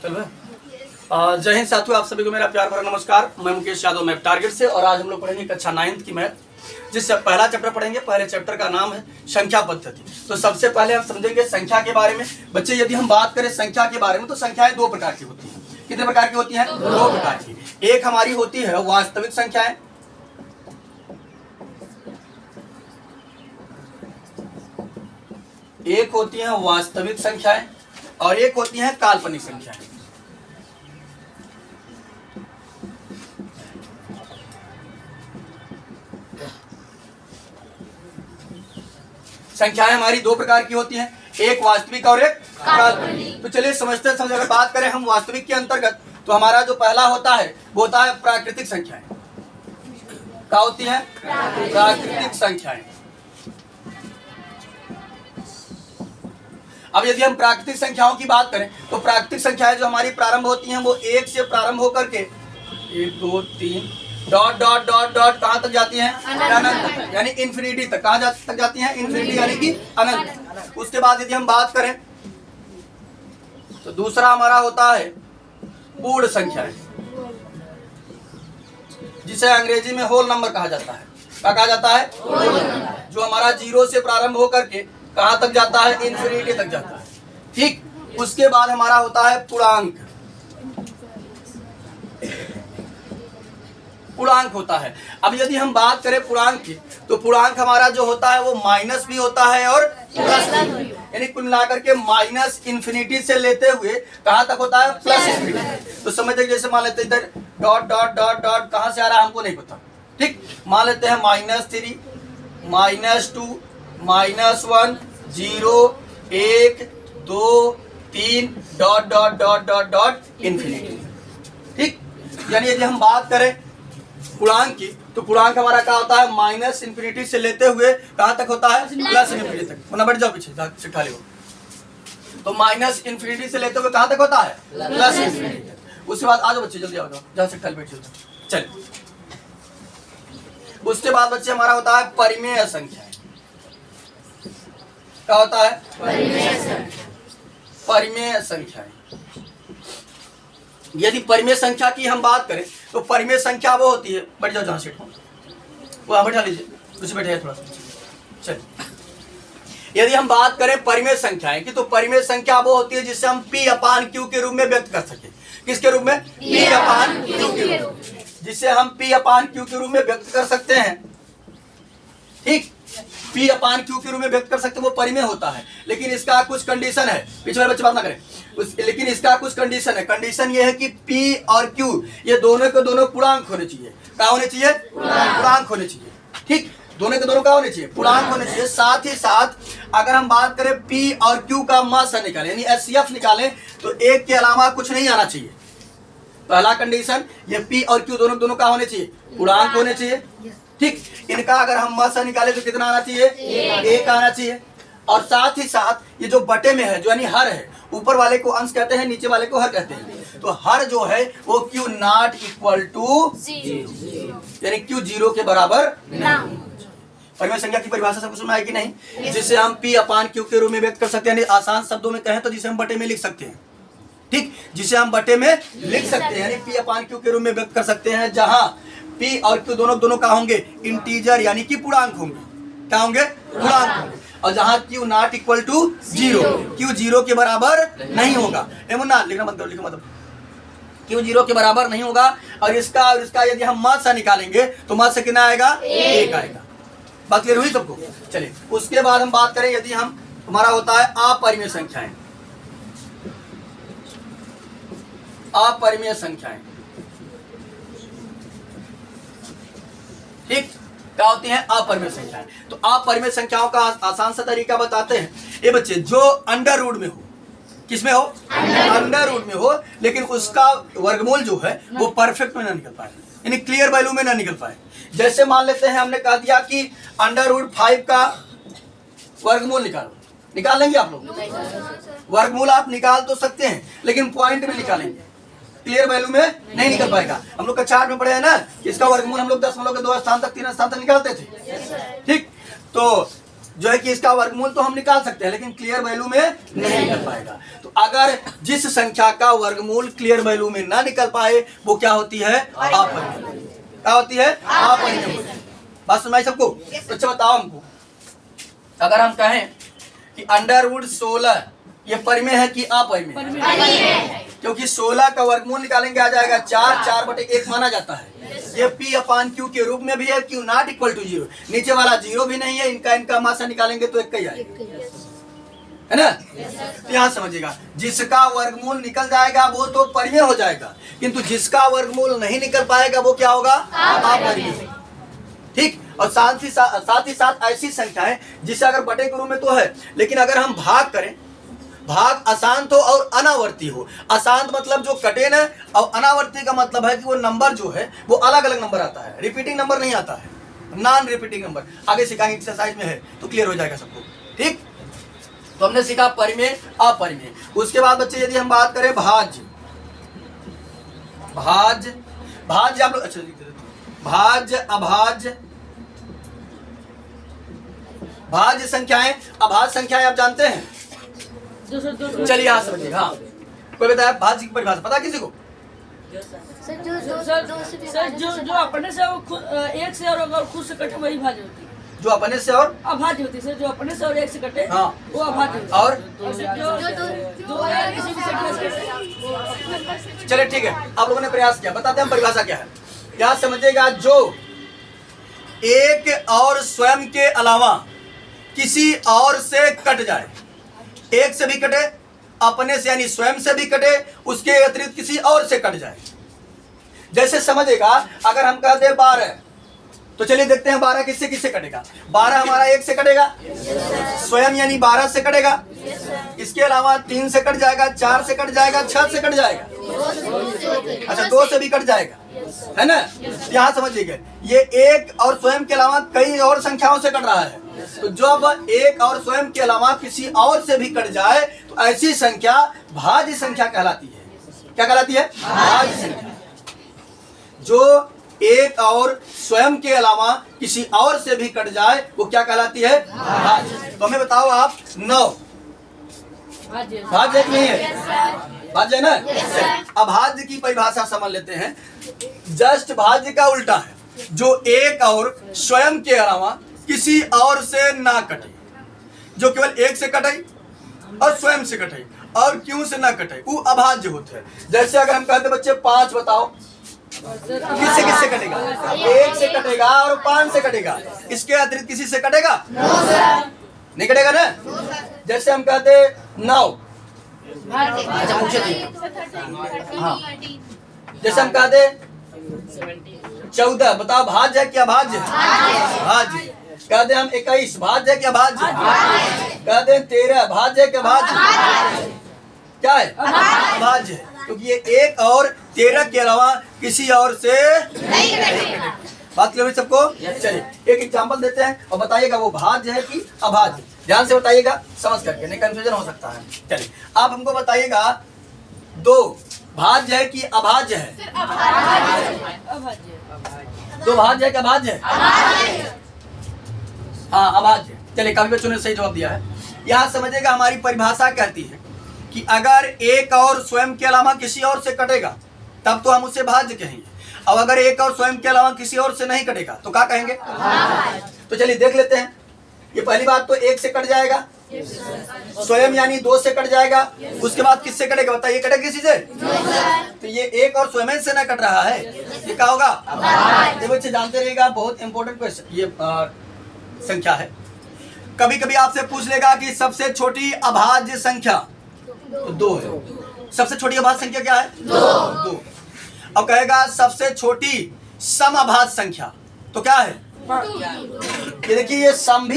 जय हिंद साथियों, आप सभी को मेरा प्यार भरा नमस्कार। मैं मुकेश यादव, मैथ टारगेट से, और आज हम लोग पढ़ेंगे कक्षा 9th की मैथ, जिससे पहला चैप्टर पढ़ेंगे। पहले चैप्टर का नाम है संख्या पद्धति। तो सबसे पहले हम समझेंगे संख्या के बारे में। बच्चे, यदि हम बात करें संख्या के बारे में तो संख्याएं दो प्रकार की होती हैं। कितने प्रकार की होती हैं? दो प्रकार की। एक हमारी होती है वास्तविक संख्याएं, एक होती हैं वास्तविक संख्याएं और एक होती हैं काल्पनिक संख्याएं। संख्याएं हमारी दो प्रकार की होती हैं, एक वास्तविक और एक काल्पनिक। तो चलिए समझते हैं। अगर बात करें हम वास्तविक के अंतर्गत, तो हमारा जो पहला होता है वो होता है प्राकृतिक संख्याएं। क्या होती हैं? प्राकृतिक संख्याएं। अब यदि हम प्राकृतिक संख्याओं की बात करें तो प्राकृतिक संख्याएं जो हमारी प्रारंभ होती हैं वो एक से प्रारंभ होकर के 1 2 3 डॉट डॉट डॉट डॉट कहां तक जाती हैं? अनंत तक, यानी इन्फिनिटी तक। कहां तक जाती हैं? इन्फिनिटी यानी कि अनंत। उसके बाद यदि हम बात करें तो दूसरा हमारा होता है पूर्ण संख्याएं, जिसे अंग्रेजी में होल नंबर कहा जाता है। क्या कहा जाता है? जो हमारा 0 से प्रारंभ होकर के कहां तक जाता है? इन्फिनिटी तक जाता है। ठीक। उसके बाद हमारा होता है पूर्णांक। पूर्णांक होता है। अब यदि हम बात करें पूर्णांक की, तो पूर्णांक हमारा जो होता है वो माइनस भी होता है और प्लस भी, यानी कुल मिलाकर के माइनस इन्फिनिटी से लेते हुए कहां तक होता है? Plus infinity. तो समझते, जैसे मान लेते इधर डॉट डॉट डॉट डॉट कहां से आ रहा है हमको नहीं पता। ठीक। मान लेते हैं -3 -2 -1 0 1 2 3 dot dot dot dot dot infinity. ठीक। यानी यदि हम बात करें पूर्णांक की, तो पूर्णांक हमारा क्या होता है? माइनस इन्फिनिटी से लेते हुए कहां तक होता है? प्लस इन्फिनिटी तक। वरना बैठ जाओ पीछे खाली हो। तो माइनस इन्फिनिटी से लेते हुए कहां तक होता है? प्लस इन्फिनिटी तक। उसके बाद आ जाओ बच्चे, जल्दी आओ जहां से खाली बैठ जाओ। चलिए, उसके बाद बच्चे हमारा होता है परिमेय संख्या। क्या होता है? परिमेय संख्याएं। यदि परिमेय संख्या की हम बात करें तो परिमेय संख्या वो होती है, बैठ जाओ जहां सेट हो, वो बैठा लीजिए, उसे बैठे थोड़ा सा। चलिए, यदि हम बात करें परिमेय संख्याएं की, तो परिमेय संख्या वो होती है जिसे हम P/Q के रूप में व्यक्त कर सके। किसके रूप में? P/Q के रूप में, जिसे हम P/Q के रूप में व्यक्त कर सकते हैं। ठीक। P/Q के रूप में व्यक्त कर सकते हैं, वो परिमेय होता है। लेकिन इसका कुछ कंडीशन है, पिछले वाले बच्चे बात ना करें। लेकिन इसका कुछ कंडीशन है। कंडीशन ये है कि P और Q ये दोनों के दोनों पूर्णांक होने चाहिए। क्या होने चाहिए? पूर्णांक होने चाहिए। ठीक। दोनों के दोनों क्या होने चाहिए? पूर्णांक होने चाहिए। साथ ही साथ अगर हम बात करें P और Q का मास निकालें, यानी HCF निकालें, तो एक के अलावा कुछ नहीं आना चाहिए। पहला कंडीशन, ये P और Q दोनों दोनों का होने चाहिए? पूर्णांक होने चाहिए। ठीक। इनका अगर हम मास निकाले तो कितना आना चाहिए? 1 आना चाहिए। और साथ ही साथ ये जो बटे में है, जो यानी हर है, ऊपर वाले को अंश कहते हैं, नीचे वाले को हर कहते हैं। तो हर जो है वो Q नॉट इक्वल टू 0, यानी Q 0 के बराबर नहीं। परिमेय संख्या की परिभाषा सबको समझ आएगी नहीं? जिसे हम P/Q के रूप में व्यक्त कर सकते हैं। आसान शब्दों में कहें तो जिसे हम बटे में लिख सकते हैं। ठीक। जिसे हम बटे में लिख सकते हैं, यानी P/Q के रूप में व्यक्त कर सकते हैं, जहां P और Q दोनों दोनों का होंगे इंटीजर, यानी कि पूर्णांक होंगे। क्या होंगे? पूर्णांक होंगे। और जहां Q not equal to 0, Q 0 के बराबर नहीं होगा। मुन्ना लिखना मत करो, लिखो मतलब Q 0 के बराबर नहीं होगा। और इसका यदि हम मात्रा निकालेंगे तो मात्रा कितना आएगा? 1 आएगा। बात क्लियर हुई सबको? चलिए, उसके बाद हम बात करें, यदि हम हमारा होता है अपरिमेय संख्याएं। अपरिमेय संख्याएं। ठीक। क्या होती हैं? अपरिमेय संख्याएं। तो अपरिमेय संख्याओं का आसान सा तरीका बताते हैं। ये बच्चे, जो अंडर रूट में हो, किसमें हो? अंडर रूट में हो, लेकिन उसका वर्गमूल जो है वो परफेक्ट में ना निकल पाए, यानी क्लियर वैल्यू में ना निकल पाए। जैसे मान लेते हैं हमने कह दिया कि √5 का वर्गमूल निकाल लेंगे आप लोग? वर्गमूल आप निकाल तो सकते हैं, लेकिन पॉइंट में निकालेंगे, क्लियर वैल्यू में नहीं निकल पाएगा। हम लोग कक्षा 8 में पढ़े हैं ना, इसका वर्गमूल हम लोग 0.2 स्थान तक 3 स्थान तक निकालते थे। ठीक। तो जो है कि इसका वर्गमूल तो हम निकाल सकते हैं, लेकिन क्लियर वैल्यू में नहीं निकल पाएगा। तो अगर जिस संख्या का वर्गमूल क्लियर वैल्यू में ना निकल पाए वो क्या होती है? अपरिमेय। क्या होती है? अपरिमेय। बात सुनाई सबको? तो अच्छा बताओ हमको, अगर हम कहें कि अंडरवुड 16 ये परिमेय है कि अपरिमेय? क्योंकि 16 का वर्गमूल निकालेंगे आ जाएगा 4, 4/1 माना जाता है। ये P/Q के रूप में भी है, Q नॉट इक्वल टू 0, नीचे वाला 0 भी नहीं है, इनका मासा निकालेंगे तो 1 ही आएगा, है ना? तो यहाँ समझिएगा, जिसका वर्गमूल निकल जाएगा वो तो परिमेय हो जाएगा, किंतु जिसका वर्गमूल नहीं निकल पाएगा वो क्या होगा? अपरिमेय। ठीक। और साथ ही साथ ऐसी संख्या है जिसे अगर बटे के रूप में तो है, लेकिन अगर हम भाग करें, भाग अशांत हो और अनावर्ती हो। अशांत मतलब जो कटे ना, और अनावर्ती का मतलब है कि वो नंबर जो है वो अलग अलग नंबर आता है, रिपीटिंग नंबर नहीं आता है, नॉन रिपीटिंग नंबर। आगे सिखाएंगे, एक्सरसाइज में है तो क्लियर हो जाएगा सबको। ठीक। तो हमने सीखा परिमेय, अपरिमेय। उसके बाद बच्चे यदि हम बात करें भाज्य, भाज्य आप लोग अच्छा भाज्य, अभाज्य, भाज्य संख्याएं, अभाज्य संख्याएं आप जानते हैं? चलिए यहाँ समझिए। हाँ, कोई बताया भाज्य की परिभाषा पता किसी को? सर जो अपने से एक से और अगर खुद से कटे वही भाज्य होती है। जो अपने से और अभाज्य होती है सर, जो अपने से और एक से कटे हाँ वो अभाज्य होती है। और जो किसी भी से चलिए ठीक है, आप लोगों ने प्रयास किया, बताते हैं हम परिभाषा क्या है। यहाँ समझिएगा, जो एक और स्वयं के अलावा किसी और से कट जाए, एक से भी कटे, अपने से यानी स्वयं से भी कटे, उसके अतिरिक्त किसी और से कट जाए। जैसे समझेगा, अगर हम कहते हैं 12, तो चलिए देखते हैं 12 किससे किससे कटेगा। 12 हमारा एक से कटेगा, स्वयं यानी 12 से कटेगा, इसके अलावा 3 से कट जाएगा, 4 से कट जाएगा, 6 से कट जाएगा, अच्छा 2 से भी कट जाएगा, है ना? यहाँ समझिएगा, ये एक और स्वयं के अलावा कई और संख्याओं से कट रहा है। तो जब एक और स्वयं के अलावा किसी और से भी कट जाए तो ऐसी संख्या भाज्य संख्या कहलाती है। क्या कहलाती है? भाज्य संख्या। जो एक और स्वयं के अलावा किसी और से भी कट जाए वो क्या कहलाती है? भाज्य। तो हमें बताओ आप, 9 भाज्य नहीं है? भाज्य है ना? अभाज्य की परिभाषा समझ लेते हैं। जस्ट भाज्य का उल्टा है, जो एक और स्वयं के अलावा किसी और से ना कटे, जो केवल एक से कटे और स्वयं से कटे और क्यों से ना कटे, वो अभाज्य होते हैं। जैसे अगर हम कहते बच्चे 5 बताओ, किससे किससे कटेगा? एक से कटेगा और 5 से कटेगा, इसके अतिरिक्त किसी से कटेगा? नहीं कटेगा ना? जैसे हम कहते 9, अच्छा पूछे हाँ, जैसे हम कहते 14 बताओ, भाज्य है कि अभाज्य? भाज्य। कहते हम 21 भाज्य है कि अभाज्य? कहते 13 भाज्य है कि अभाज्य? क्या है? अभाज्य है, क्योंकि ये एक और 13 के अलावा किसी और से नहीं कटेगा। बात क्लियर हुई सबको? चलिए एक एग्जांपल देते हैं और बताइएगा वो भाज्य है कि अभाज्य। ध्यान से बताइएगा, समझ करके, नहीं कंफ्यूजन हो सकता है। चलिए आप हमको बताइएगा, 2 भाज्य है कि अभाज्य है? 2 भाज्य है कि अभाज्य है? हाँ अभाज्य। चलिए काफी बच्चों ने सही जवाब दिया है। यहाँ समझिएगा, हमारी परिभाषा कहती है कि अगर एक और स्वयं के अलावा किसी और से कटेगा तब तो हम उसे भाज्य कहेंगे, अब अगर एक और स्वयं के अलावा किसी और से नहीं कटेगा तो क्या कहेंगे? तो चलिए देख लेते हैं। ये पहली बात तो एक से कट जाएगा, स्वयं यानी 2 से कट जाएगा, उसके बाद किससे कटेगा बताइए? कटेगा किसी से? तो ये एक और स्वयं से ना कट रहा है, ये क्या होगा? ये बच्चे जानते रहिएगा, बहुत इंपॉर्टेंट क्वेश्चन ये संख्या है। कभी कभी आपसे पूछ लेगा कि सबसे छोटी अभाज्य संख्या, तो 2 है। सबसे छोटी अभाज्य संख्या क्या है? 2। अब कहेगा सबसे छोटी समअभाज्य संख्या, तो क्या है? ये देखिए, ये सम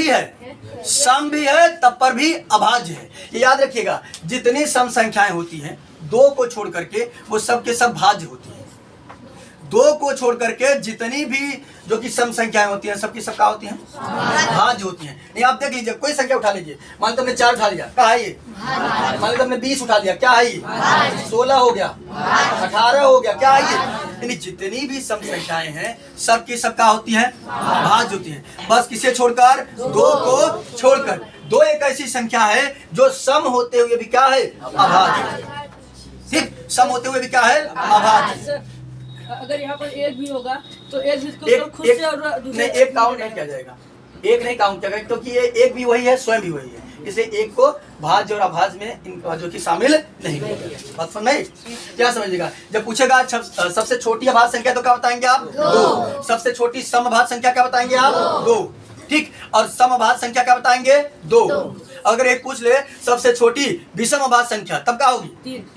भी है तब पर भी अभाज्य है। ये याद रखिएगा, जितनी सम संख्याएं होती हैं 2 को छोड़ करके वो सब के सब भाज्य होती हैं। 2 को छोड़ करके जितनी भी जो कि सम संख्याएं होती हैं सबकी सब क्या होती हैं? भाज्य होती हैं। नहीं आप देख लीजिए, कोई संख्या उठा लीजिए, मान लो तुमने 4 उठा लिया, क्या है ये? मान लो तुमने 20 उठा लिया, क्या है ये? 16 हो गया, 18 हो गया, क्या है ये? यानी जितनी भी सम संख्याएं हैं सबकी सब क्या होती हैं? भाज्य होती हैं। बस किसे छोड़कर? 2 को छोड़कर। दो एक ऐसी संख्या है जो सम होते हुए भी क्या है, अभाज्य। ठीक, सम होते हुए भी क्या है, अभाज्य। सर, अगर यहाँ पर एक भी होगा तो एक भी इसको एक खुद से और दूसरे नहीं, एक काउंट नहीं किया जाएगा, एक नहीं काउंट किया जाएगा, क्योंकि ये एक भी वही है, स्वयं भी वही है, इसलिए एक को भाज्य और अभाज्य में इनका जो कि शामिल नहीं होगा। बात समझ में? क्या समझिएगा? जब पूछेगा सबसे छोटी अभाज्य संख्या तो क्या बताएंगे आप? 2। सबसे छोटी सम अभाज्य संख्या क्या बताएंगे आप? 2। ठीक, और सम अभाज्य संख्या क्या बताएंगे? 2। अगर एक पूछ ले सबसे छोटी विषम अभाज्य संख्या, तब क्या होगी?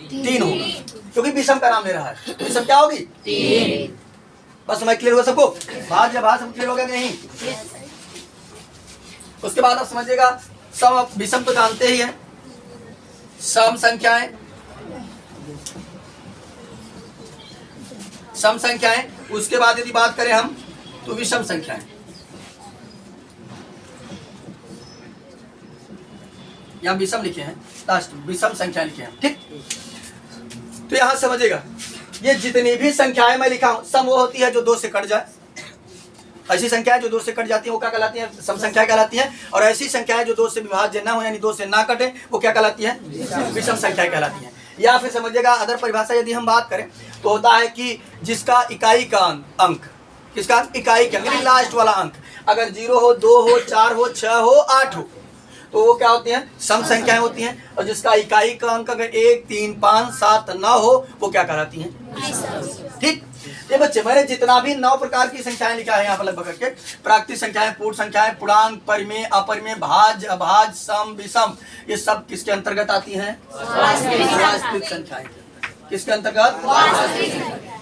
3 होगी, क्योंकि विषम का नाम ले रहा है। विषम क्या होगी? 3। बस समझ क्लियर हुआ सबको? भाज्य अभाज्य क्लियर हो गया कि नहीं? उसके बाद आप समझिएगा सम विषम तो जानते ही हैं, सम संख्याएं, सम संख्याएं। उसके बाद यदि बात करें हम तो विषम संख्याएं, यहाँ विषम लिखे हैं, लास्ट विषम संख्या लिखे हैं। ठीक, तो यहां समझिएगा ये जितनी भी संख्याएं मैं लिखा हूं, सम वो होती है जो 2 से कट जाए। ऐसी संख्याएं जो 2 से कट जाती है वो क्या कहलाती है? सम संख्या कहलाती है। और ऐसी संख्याएं जो 2 से विभाज्य ना हो, यानी 2 से ना कटे, वो क्या कहलाती है? विषम संख्या कहलाती है। या फिर समझिएगा अदर परिभाषा यदि हम बात करें तो होता है कि जिसका इकाई का अंक, किसका इकाई का अंक, लास्ट वाला अंक अगर 0 हो, 2 हो, 4 हो, 6 हो, 8 हो, तो वो क्या होती हैं? सम संख्याएं होती हैं। और जिसका इकाई का अंक अगर 1, 3, 5, 7 न हो, वो क्या कहलाती हैं? ठीक, ये बच्चे मैंने जितना भी 9 प्रकार की संख्याएं लिखा है यहाँ पर लगभग करके, प्राकृतिक संख्याएं, पूर्ण संख्याएं, पूर्णांक, परिमेय, अपरिमेय, भाज्य, अभाज्य, सम, विषम, ये सब किसके अंतर्गत आती हैं? वास्तविक संख्याएं। किसके अंतर्गत?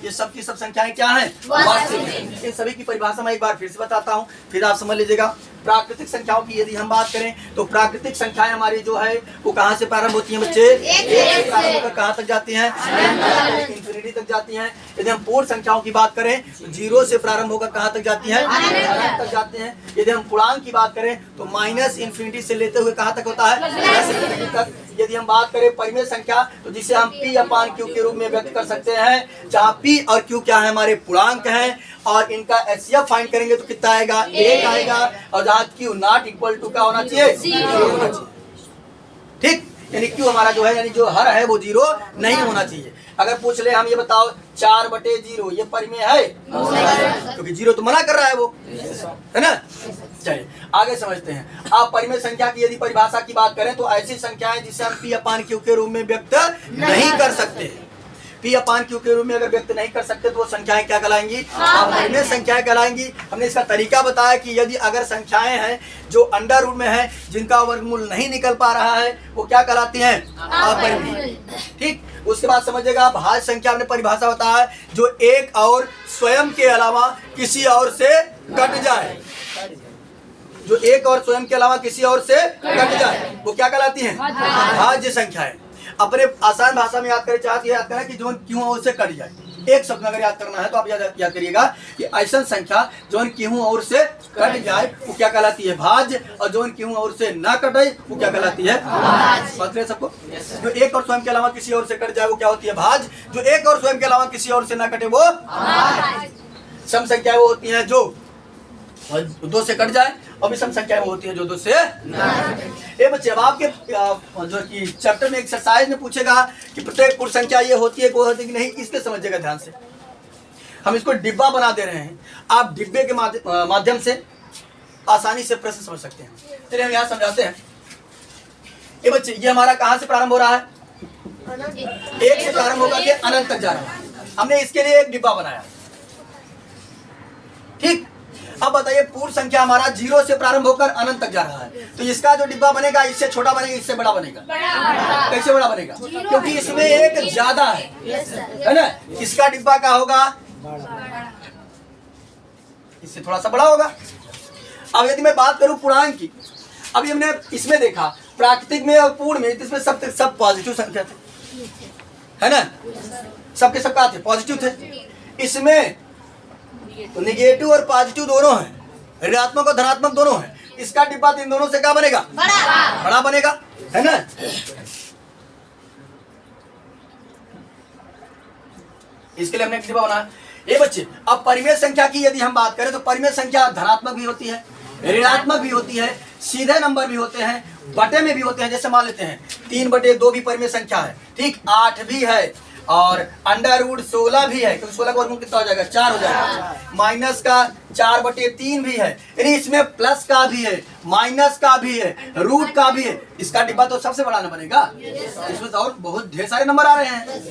ये सब की सब संख्याएं क्या हैं? वास्तविक। इन सभी की परिभाषा मैं एक बार फिर से बताता हूँ, फिर आप समझ लीजिएगा। प्राकृतिक संख्याओं की यदि हम बात करें तो प्राकृतिक संख्याएं हमारी जो है वो कहाँ से प्रारंभ होती हैं बच्चे? 1 से प्रारंभ होकर कहाँ तक जाती हैं? इंफिनिटी तक जाती हैं। यदि हम पूर्ण संख्याओं की बात करें तो 0 से प्रारंभ होकर कहाँ तक जाती हैं? अनंत तक जाते हैं। यदि हम पूर्णांक की बात करें तो माइनस इंफिनिटी से लेते हुए कहाँ तक होता है? प्लस इंफिनिटी तक। यदि हम बात करें परिमेय संख्या तो जिसे हम P/Q के रूप में व्यक्त कर सकते हैं, जहाँ P और Q क्या है? हमारे पूर्णांक हैं, और इनका HCF फाइंड करेंगे तो कितना आएगा? 1 आएगा। और जहाँ Q नॉट इक्वल टू क्या होना चाहिए? 0 होना चाहिए। ठीक, यानी Q हमारा जो है, यानी जो हर है वो 0 नहीं होना चाहिए। अगर पूछ ले हम ये बताओ 4/0 ये परिमेय है? क्योंकि 0 तो मना कर रहा है वो, है ना? चलिए आगे समझते हैं। आप परिमेय संख्या की यदि परिभाषा की बात करें तो ऐसी संख्याएं जिसे हम P/Q के रूप में व्यक्त नहीं कर सकते। P/Q के रूप में अगर व्यक्त नहीं कर सकते तो वो संख्याएं क्या कहलाएंगी? परिमेय संख्याएं कहलाएंगी। हमने इसका तरीका बताया कि यदि अगर संख्याएं हैं जो अंडर रूट में है, जिनका वर्गमूल नहीं निकल पा रहा है, वो क्या कहलाती हैं? अपरिमेय। ठीक, उसके बाद समझिएगा भाज्य संख्या हमने परिभाषा बताया जो एक और स्वयं के अलावा किसी और से कट जाए, जो एक और स्वयं के अलावा किसी और से कट जाए, वो क्या कहलाती हैं? भाज्य संख्याएं। अपने आसान भाषा में याद करें, चाहते याद करें कि जो क्यों और से कट जाए। एक शब्द में अगर याद करना है तो आप याद करिएगा कि ऐसा संख्या जो क्यों और से कट जाए वो क्या कहलाती है? भाज्य। और जो क्यों और से ना कटे वो क्या कहलाती है? समझ रहे सबको? जो एक और स्वयं के अलावा किसी और से कट जाए वो क्या होती है? भाज्य। जो एक और स्वयं के अलावा किसी और से ना कटे वो सम संख्या वो होती है जो 2 से कट जाए, और विषम संख्याएं वो होती है जो 2 से ना कटे। ये बच्चे अब आपके जो कि चैप्टर में एक्सरसाइज में पूछेगा कि प्रत्येक पूर्ण संख्या ये होती है, वो होती है कि नहीं, इसके समझिएगा ध्यान से। हम इसको डिब्बा बना दे रहे हैं, आप डिब्बे के माध्यम से आसानी से प्रश्न समझ सकते हैं। चलिए हम यहाँ समझाते हैं। ये बच्चे ये हमारा कहाँ से प्रारंभ हो रहा है? 1 से प्रारंभ होकर के अनंत तक जा रहा है। हमने इसके लिए एक डिब्बा बनाया। ठीक, अब बताइए पूर्ण संख्या हमारा 0 से प्रारंभ होकर अनंत तक जा रहा है, तो इसका जो डिब्बा बनेगा इससे छोटा बनेगा, इससे बड़ा बनेगा। कैसे बड़ा बनेगा? क्योंकि इसमें एक ज्यादा है ना? इसका डिब्बा क्या होगा? इससे थोड़ा सा बड़ा होगा। अब यदि मैं बात करूं पूर्णांक की, अभी हमने इसमें देखा प्राकृतिक में और पूर्ण में, इसमें सब पॉजिटिव संख्या थे, है ना? सबके सब क्या थे? पॉजिटिव थे। इसमें तो निगेटिव और पॉजिटिव दोनों हैं, ऋणात्मक और धनात्मक दोनों हैं। इसका डिब्बा इन दोनों से क्या बनेगा? बड़ा बनेगा, है ना? इसके लिए हमने एक डिब्बा बनाया। ये बच्चे अब परिमेय संख्या की यदि हम बात करें तो परिमेय संख्या धनात्मक भी होती है, ऋणात्मक भी होती है, सीधे नंबर भी होते हैं, बटे में भी होते हैं। जैसे मान लेते हैं 3/2 भी परिमेय संख्या है, ठीक, 8 भी है और √16 भी है, क्योंकि 16 का वर्गमूल कितना हो जाएगा, 4 हो जाएगा। माइनस का 4/3 भी है, यानी इसमें प्लस का भी है, माइनस का भी है, रूट का भी है। इसका डिब्बा तो सबसे बड़ा ना बनेगा, इसमें तो और बहुत ढेर सारे नंबर आ रहे हैं।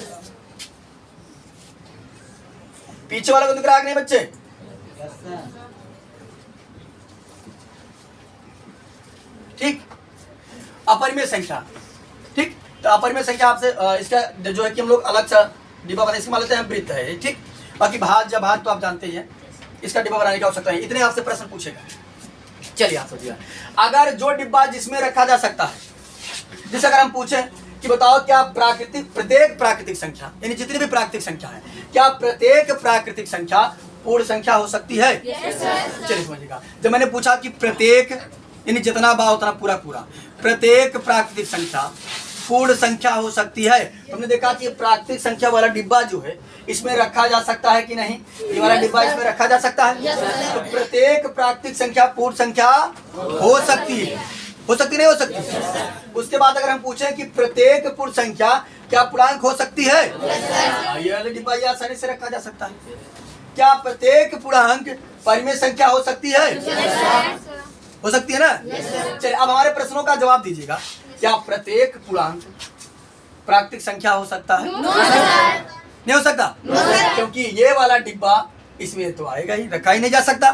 पीछे वाला को दिख रहा है कि नहीं बच्चे? ठीक, अपरिमेय संख्या, ठीक, तो अपरिमेय संख्या आपसे इसका जो है कि हम लोग अलग सा डिब्बा बनाए, इसके मान लेते हैं वृत्त है, ठीक। बाकी भाग जब भाग तो आप जानते ही हैं, इसका डिब्बा बनाने का हो सकता है, इतने आपसे प्रश्न पूछेगा। चलिए आप सोचिए, अगर जो डिब्बा जिसमें रखा जा सकता है, जैसे अगर हम पूछें कि बताओ क्या प्रत्येक प्राकृतिक संख्या, यानी जितनी भी प्राकृतिक संख्या है, क्या प्रत्येक प्राकृतिक संख्या पूर्ण संख्या हो सकती है? चलिए समझिएगा, जब मैंने पूछा कि प्रत्येक यानी जितना बा उतना पूरा पूरा, प्रत्येक प्राकृतिक संख्या पूर्ण संख्या हो सकती है, तो हमने देखा कि प्राकृतिक संख्या वाला डिब्बा जो है इसमें रखा जा सकता है कि नहीं, ये वाला डिब्बा इसमें रखा जा सकता है। तो प्रत्येक प्राकृतिक संख्या पूर्ण संख्या हो सकती है, हो सकती नहीं हो सकती। उसके बाद अगर हम पूछें कि प्रत्येक पूर्ण संख्या क्या पूर्णांक हो सकती है, ये वाला डिब्बा ये आसानी से रखा जा सकता है। क्या प्रत्येक पूर्णांक परिमेय संख्या हो सकती है? हो सकती है ना। चलिए अब हमारे प्रश्नों का जवाब दीजिएगा, क्या प्रत्येक पूर्णांक प्राकृतिक संख्या हो सकता है? नहीं हो सकता, क्योंकि ये वाला डिब्बा इसमें तो आएगा ही, रखा ही नहीं जा सकता।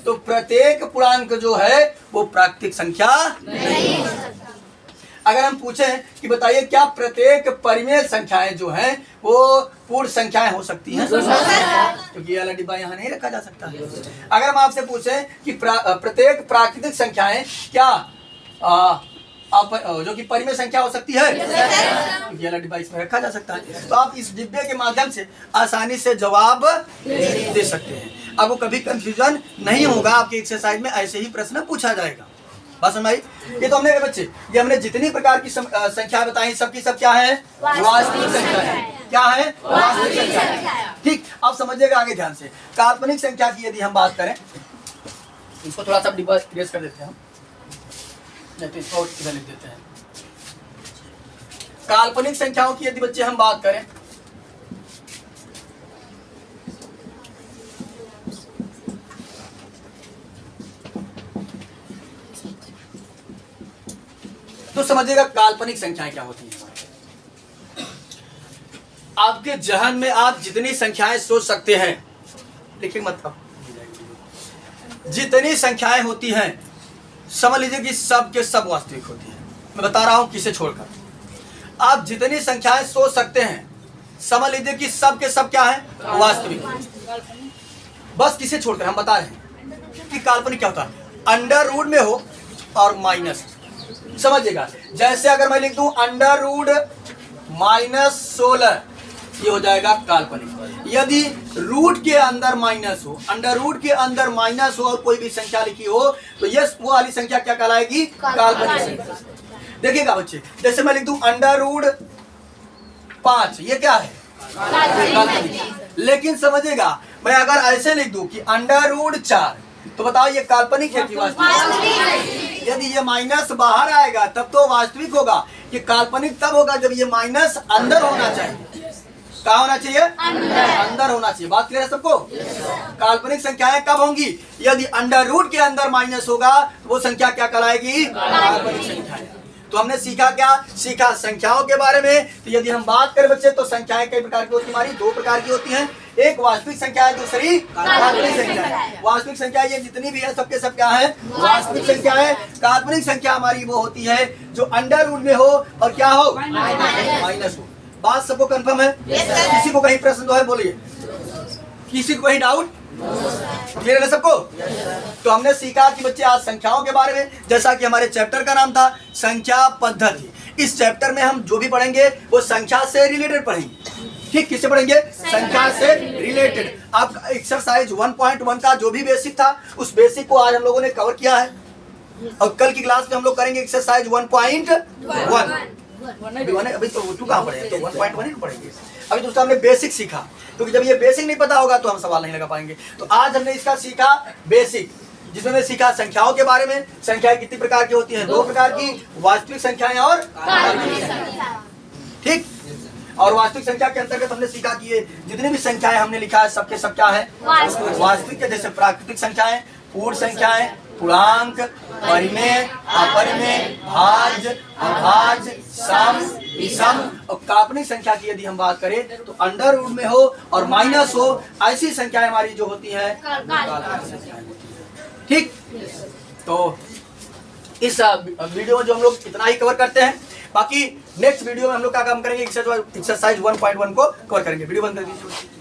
तो प्रत्येक पूर्णांक जो है वो प्राकृतिक संख्या नहीं हो सकता। अगर हम पूछें कि बताइए क्या प्रत्येक परिमेय संख्याएं जो हैं वो पूर्ण संख्याएं हो सकती हैं, क्योंकि ये वाला डिब्बा यहाँ नहीं रखा जा सकता। अगर हम आपसे पूछें कि प्रत्येक प्राकृतिक संख्याएं क्या जो कि परिमेय संख्या हो सकती है, क्योंकि ये वाला डिब्बा इसमें रखा जा सकता है। तो आप इस डिब्बे के माध्यम से आसानी से जवाब दे सकते हैं, आपको कभी कंफ्यूजन नहीं होगा। आपके एक्सरसाइज में ऐसे ही प्रश्न पूछा जाएगा। बात समझ आई? ये तो हमने बच्चे, ये हमने जितनी प्रकार की संख्या बताई सबकी सब क्या है, वास्तविक संख्या है। क्या है? वास्तविक संख्या। ठीक, अब समझिएगा आगे ध्यान से। काल्पनिक संख्या की यदि हम बात करें, इसको थोड़ा सा डिब्बा इरेज कर देते हैं हम, नहीं तो इसको इधर लिख देते हैं। काल्पनिक संख्याओं की यदि बच्चे हम बात करें, तो समझिएगा काल्पनिक संख्याएं क्या होती हैं। आपके जहन में आप जितनी संख्याएं सोच सकते हैं, देखिए मतलब जितनी संख्याएं होती हैं समझ लीजिए कि सब के सब वास्तविक होती हैं। मैं बता रहा हूं किसे छोड़कर, आप जितनी संख्याएं सोच सकते हैं समझ लीजिए कि सब के सब क्या है, वास्तविक। बस किसे छोड़कर हम बता रहे हैं कि काल्पनिक क्या होता है। अंडर रूट में हो और माइनस, समझिएगा। जैसे अगर मैं लिख दूं अंडर रूट -16, ये हो जाएगा काल्पनिक। यदि रूट के अंदर माइनस हो, अंडर रूट के अंदर माइनस हो और कोई भी संख्या लिखी हो तो ये वो वाली संख्या क्या कहलाएगी, काल्पनिक संख्या। देखिएगा बच्चे, जैसे मैं लिख दूं अंडर रूट 5, ये क्या है, काल्पनिक। लेकिन समझिएगा मैं अगर ऐसे लिख दूं कि अंडर रूट 4, तो बताओ ये काल्पनिक है कि वास्तविक? यदि ये माइनस बाहर आएगा तब तो वास्तविक होगा। ये काल्पनिक तब होगा जब ये माइनस अंदर होना चाहिए। कहाँ होना चाहिए, अंदर होना चाहिए। बात क्लियर है सबको? काल्पनिक संख्याएं कब होंगी, यदि अंडर रूट के अंदर माइनस होगा तो वो संख्या क्या कहलाएगी, काल्पनिक संख्या। तो हमने सीखा क्या, सीखा संख्याओं के बारे में। तो यदि हम बात करें बच्चे तो संख्याएं कई प्रकार की होती है, हमारी 2 प्रकार की होती हैं। एक वास्तविक संख्या है, दूसरी काल्पनिक संख्या है। वास्तविक संख्या ये जितनी भी है सबके सब क्या है, वास्तविक संख्या है। काल्पनिक संख्या हमारी वो होती है जो अंडर रूट में हो और क्या हो, माइनस हो। बात सबको कंफर्म है? किसी को कहीं प्रश्न तो है, बोलिए। किसी को कहीं डाउट? क्लियर है सबको? तो हमने सीखा कि बच्चे आज संख्याओं के बारे में, जैसा कि हमारे चैप्टर का नाम था संख्या पद्धति। इस चैप्टर में हम जो भी पढ़ेंगे वो संख्या से रिलेटेड पढ़ेंगे। ठीक, किससे पढ़ेंगे, संख्या से रिलेटेड। आपका एक्सरसाइज 1.1 का जो भी बेसिक था उस बेसिक को आज हम लोगों ने कवर किया है, और कल की क्लास में हम लोग करेंगे एक्सरसाइज 1.1। अभी तो 2 कहाँ पढ़े, तो 1.1 ही पढ़ेंगे। अभी तो उसका हमने बेसिक सीखा, क्योंकि जब ये बेसिक नहीं पता होगा तो हम सवाल नहीं लगा पाएंगे। तो आज हमने इसका सीखा बेसिक, जिसमें मैं सीखा संख्याओं के बारे में। संख्याएं कितनी प्रकार की होती हैं? 2 प्रकार की, वास्तविक संख्याएं और काल्पनिक संख्याएं। ठीक। और वास्तविक संख्या के अंतर्गत हमने सीखा कि ये जितनी भी संख्याएं हमने लिखा है सबके सब क्या है? वास्तविक के जैसे प्राकृतिक संख्याएं, पूर्ण संख्याएं, पूर्णांक, परिमेय, अपरिमेय, भाज्य, अभाज्य, सम, विषम। और काल्पनिक संख्या की यदि हम बात करें तो अंडर रूट में हो और माइनस हो, ऐसी संख्याएं हमारी जो होती हैं काल्पनिक संख्याएं होती हैं। ठीक। तो इस वीडियो में जो हम लोग इतना ही कवर करते हैं, बाकी नेक्स्ट वीडियो में हम लोग क्या काम करेंगे? एक्सरसाइज 1.1 को कवर करेंगे। वीडियो बंद कर दीजिए।